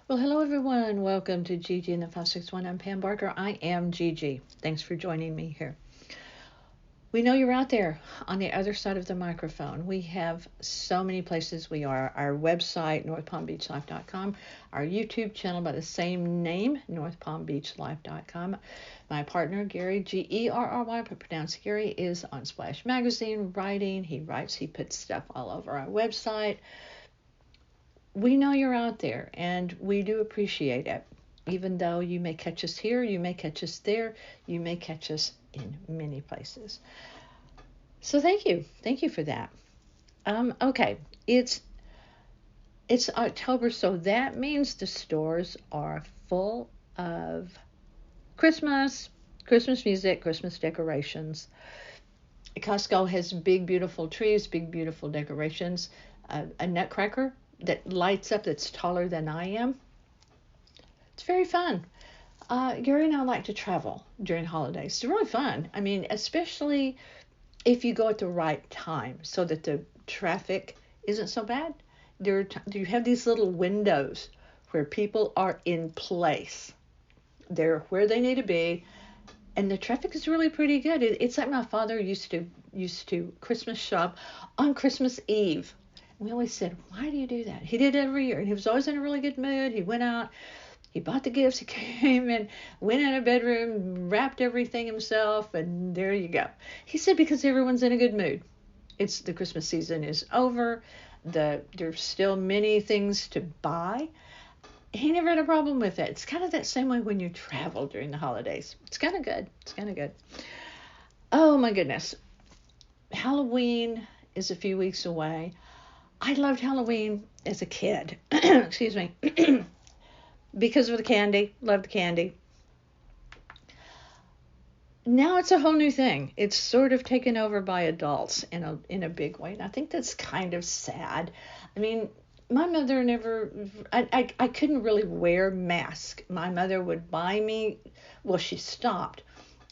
Well, hello everyone. Welcome to Gigi and the 561. I'm Pam Barker. I am Gigi. Thanks for joining me here. We know you're out there on the other side of the microphone. We have so many places we are. Our website, northpalmbeachlife.com, our YouTube channel by the same name, northpalmbeachlife.com. My partner, Gary, Gerry, but pronounced Gary, is on Splash Magazine writing. He writes, he puts stuff all over our website. We know you're out there and we do appreciate it. Even though you may catch us here, you may catch us there, you may catch us in many places. So thank you. Thank you for that. Okay, it's October, so that means the stores are full of Christmas, Christmas music, Christmas decorations. Costco has big, beautiful trees, big, beautiful decorations. A nutcracker that lights up that's taller than I am. It's very fun. Gary and I like to travel during holidays. It's really fun. I mean, especially if you go at the right time so that the traffic isn't so bad. You have these little windows where people are in place. They're where they need to be, and the traffic is really pretty good. It's like my father used to Christmas shop on Christmas Eve. We always said, why do you do that? He did it every year, and he was always in a really good mood. He went out, he bought the gifts, he came and went in a bedroom, wrapped everything himself, and there you go. He said because everyone's in a good mood. It's the Christmas season is over. There's still many things to buy. He never had a problem with it. It's kind of that same way when you travel during the holidays. It's kind of good. It's kind of good. Oh my goodness. Halloween is a few weeks away. I loved Halloween as a kid. Excuse me. Because of the candy. Loved the candy. Now it's a whole new thing. It's sort of taken over by adults in a big way. And I think that's kind of sad. I mean, my mother never, I couldn't really wear masks. My mother would buy me, well, she stopped,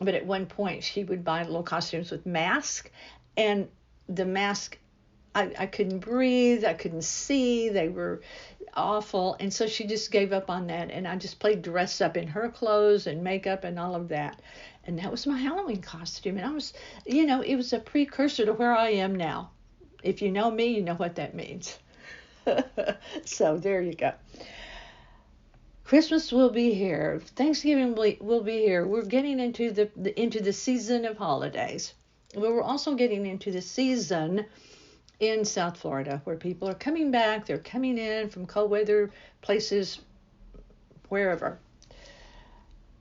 but at one point she would buy little costumes with masks, and the mask, I couldn't breathe, I couldn't see, they were awful, and so she just gave up on that, and I just played dress up in her clothes and makeup and all of that, and that was my Halloween costume, and I was, it was a precursor to where I am now. If you know me, you know what that means. So there you go. Christmas will be here. Thanksgiving will be here. We're getting into the season of holidays. But we're also getting into the season in South Florida where people are coming back. They're coming in from cold weather places, wherever.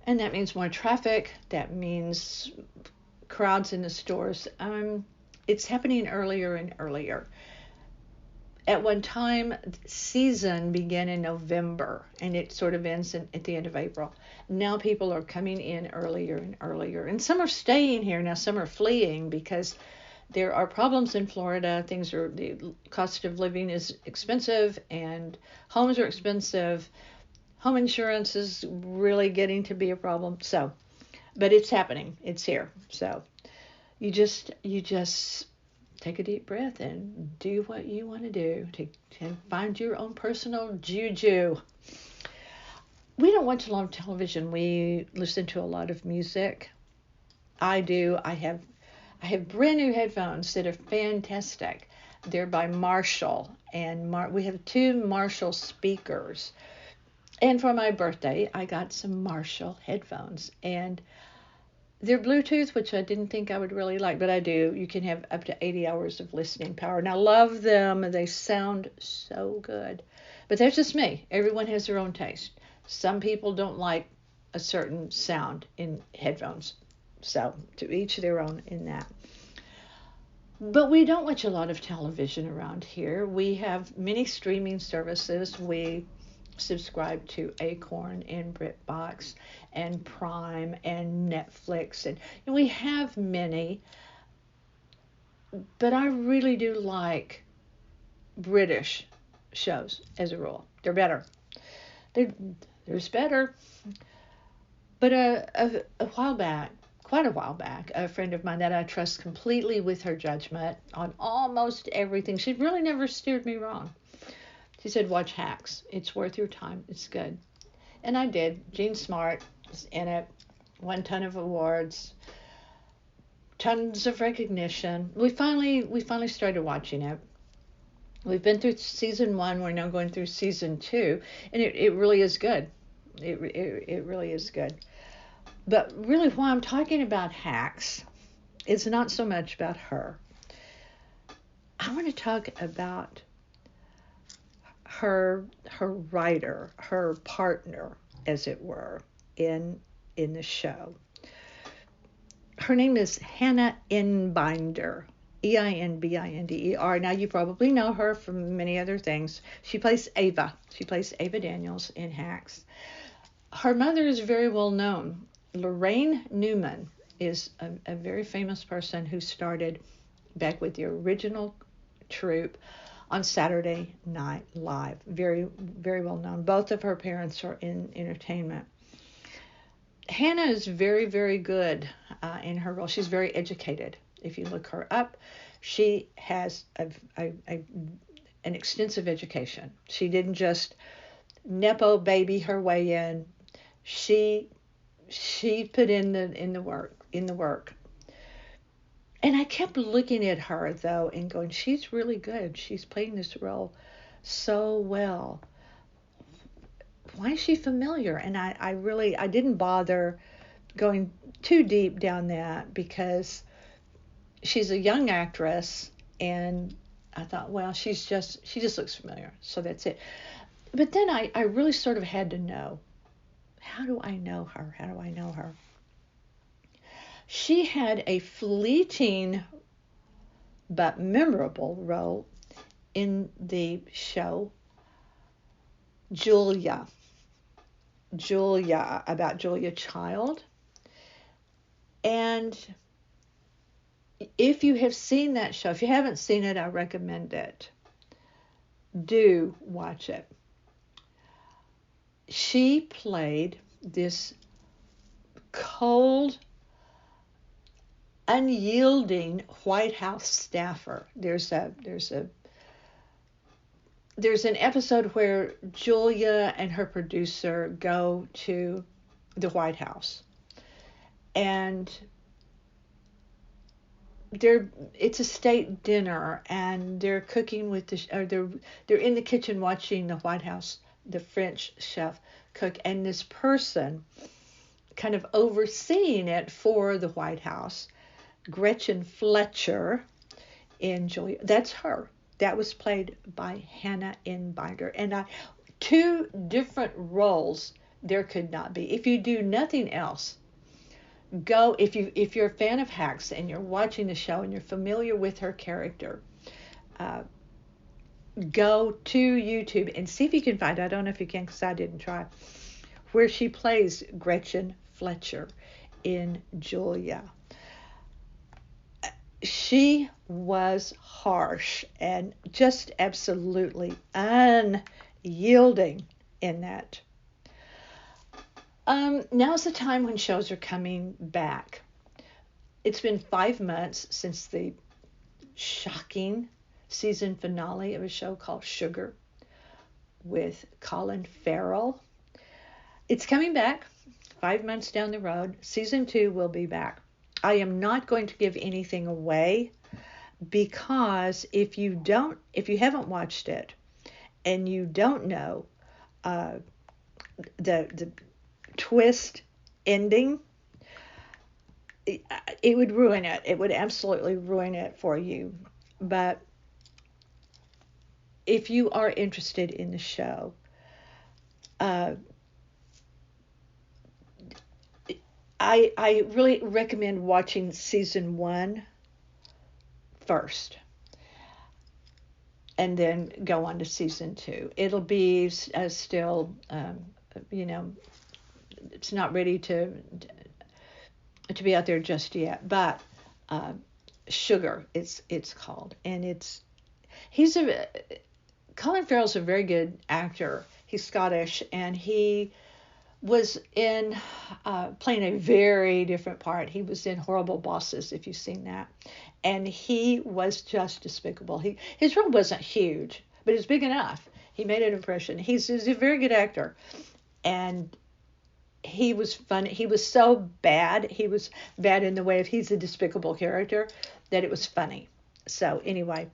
And that means more traffic. That means crowds in the stores. It's happening earlier and earlier. At one time, season began in November, and it sort of ends at the end of April. Now people are coming in earlier and earlier, and some are staying here. Now some are fleeing because there are problems in Florida. The cost of living is expensive, and homes are expensive. Home insurance is really getting to be a problem. So, but it's happening. It's here. So you just take a deep breath and do what you want to do to find your own personal juju. We don't watch a lot of television. We listen to a lot of music. I do. I have brand new headphones that are fantastic. They're by Marshall, and we have two Marshall speakers. And for my birthday, I got some Marshall headphones, and they're Bluetooth, which I didn't think I would really like, but I do. You can have up to 80 hours of listening power. And I love them. They sound so good. But that's just me. Everyone has their own taste. Some people don't like a certain sound in headphones. So to each their own in that. But we don't watch a lot of television around here. We have many streaming services. We subscribe to Acorn and BritBox and Prime and Netflix, and we have many, but I really do like British shows as a rule. They're better. There's better. But a while back, quite a while back, a friend of mine that I trust completely with her judgment on almost everything, she really never steered me wrong. She said, watch Hacks. It's worth your time. It's good. And I did. Jean Smart is in it. Won a ton of awards. Tons of recognition. We finally started watching it. We've been through season 1. We're now going through season 2. And it really is good. It really is good. But really, why I'm talking about Hacks is not so much about her. I want to talk about her writer, her partner, as it were, in the show. Her name is Hannah Einbinder, Einbinder. Now, you probably know her from many other things. She plays Ava. She plays Ava Daniels in Hacks. Her mother is very well known. Lorraine Newman is a very famous person who started back with the original troupe on Saturday Night Live. Very, very well known. Both of her parents are in entertainment. Hannah is very, very good in her role. She's very educated. If you look her up, she has an extensive education. She didn't just nepo baby her way in. She put in the work. And I kept looking at her, though, and going, she's really good. She's playing this role so well. Why is she familiar? And I didn't bother going too deep down that, because she's a young actress, and I thought, well, she just looks familiar, so that's it. But then I really sort of had to know, how do I know her? She had a fleeting but memorable role in the show Julia, about Julia Child. And if you have seen that show, if you haven't seen it, I recommend it. Do watch it. She played this cold, unyielding White House staffer. There's an episode where Julia and her producer go to the White House, and it's a state dinner, and they're cooking with they're in the kitchen watching the White House, the French chef cook, and this person kind of overseeing it for the White House, Gretchen Fletcher in Julia. That's her. That was played by Hannah Einbinder. And two different roles there could not be. If you do nothing else, go, if you're a fan of Hacks and you're watching the show and you're familiar with her character, go to YouTube and see if you can find, I don't know if you can because I didn't try, where she plays Gretchen Fletcher in Julia. She was harsh and just absolutely unyielding in that. Now's the time when shows are coming back. It's been 5 months since the shocking season finale of a show called Sugar with Colin Farrell. It's coming back 5 months down the road. Season 2 will be back. I am not going to give anything away, because if you haven't watched it and you don't know the twist ending, it would ruin it. It would absolutely ruin it for you. But if you are interested in the show, I really recommend watching season 1 first, and then go on to season 2. It'll be still, it's not ready to be out there just yet, but Sugar, it's called, and Colin Farrell's a very good actor. He's Scottish, and he was in playing a very different part. He was in Horrible Bosses, if you've seen that. And he was just despicable. His role wasn't huge, but it was big enough. He made an impression. He's a very good actor, and he was funny. He was so bad. He was bad in the way of he's a despicable character that it was funny. So anyway,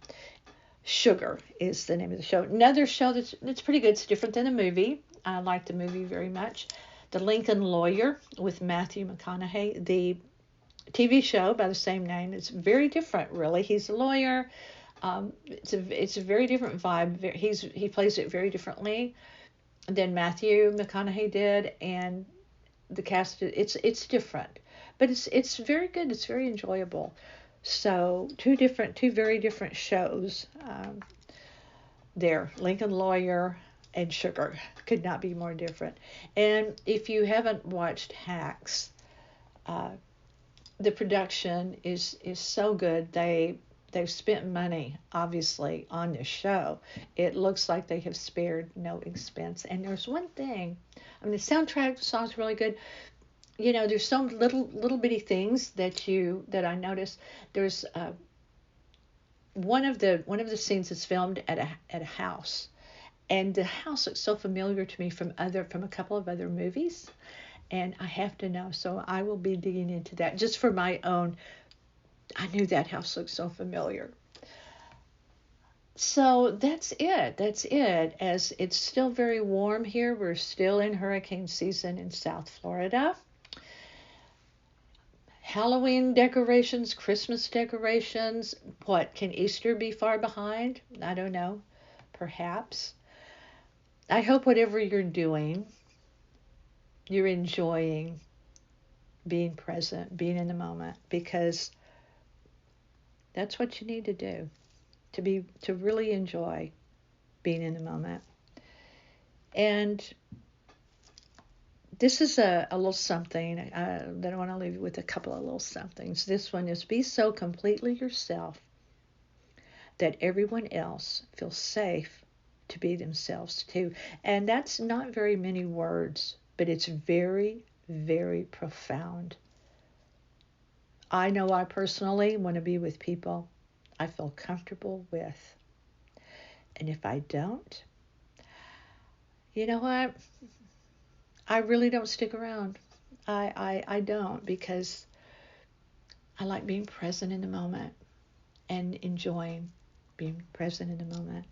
Sugar is the name of the show. Another show that's pretty good. It's different than the movie. I like the movie very much. The Lincoln Lawyer with Matthew McConaughey. The TV show by the same name. It's very different, really. He's a lawyer. It's a very different vibe. He plays it very differently than Matthew McConaughey did, and the cast. It's different, but it's very good. It's very enjoyable. So two very different shows. There, Lincoln Lawyer and Sugar could not be more different. And if you haven't watched Hacks, the production is so good. They've spent money, obviously, on this show. It looks like they have spared no expense. And there's one thing, I mean, the soundtrack, the song's really good. You know, there's some little bitty things that I noticed. There's one of the scenes is filmed at a house, and the house looks so familiar to me from a couple of other movies, and I have to know. So I will be digging into that just for my own. I knew that house looked so familiar. So that's it. As it's still very warm here, we're still in hurricane season in South Florida. Halloween decorations, Christmas decorations. What, can Easter be far behind? I don't know. Perhaps. I hope whatever you're doing, you're enjoying being present, being in the moment, because that's what you need to do to really enjoy being in the moment. And this is a little something that I want to leave you with, a couple of little somethings. This one is: be so completely yourself that everyone else feels safe to be themselves too. And that's not very many words, but it's very, very profound. I know I personally want to be with people I feel comfortable with. And if I don't, you know what? I really don't stick around. I don't, because I like being present in the moment and enjoying being present in the moment.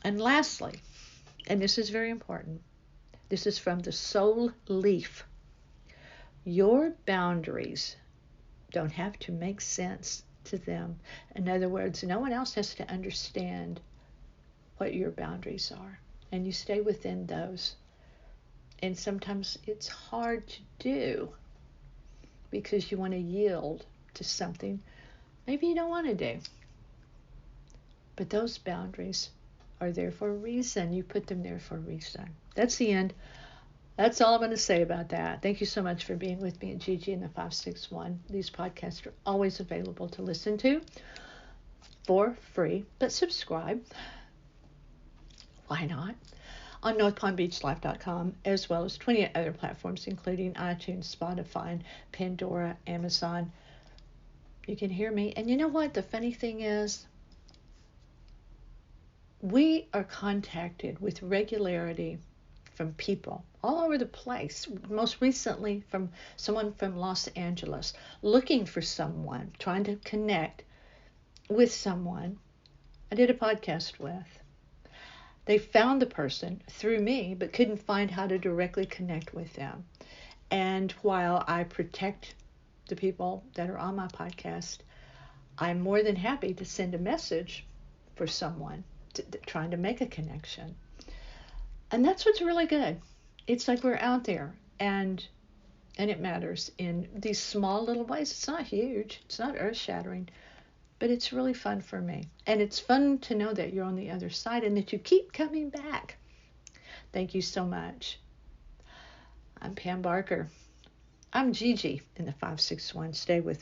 And lastly, and this is very important, this is from the Soul Leaf. Your boundaries don't have to make sense to them. In other words, no one else has to understand what your boundaries are, and you stay within those. And sometimes it's hard to do because you want to yield to something maybe you don't want to do. But those boundaries are there for a reason. You put them there for a reason. That's the end. That's all I'm going to say about that. Thank you so much for being with me at Gigi and the 561. These podcasts are always available to listen to for free, but subscribe. Why not? On NorthPalmBeachLife.com, as well as 28 other platforms, including iTunes, Spotify, Pandora, Amazon. You can hear me. And you know what? The funny thing is, we are contacted with regularity from people all over the place. Most recently from someone from Los Angeles looking for someone, trying to connect with someone I did a podcast with. They found the person through me, but couldn't find how to directly connect with them. And while I protect the people that are on my podcast, I'm more than happy to send a message for someone trying to make a connection. And that's what's really good. It's like we're out there, and it matters in these small little ways. It's not huge. It's not earth-shattering. But it's really fun for me. And it's fun to know that you're on the other side and that you keep coming back. Thank you so much. I'm Pam Barker. I'm Gigi in the 561. Stay with me.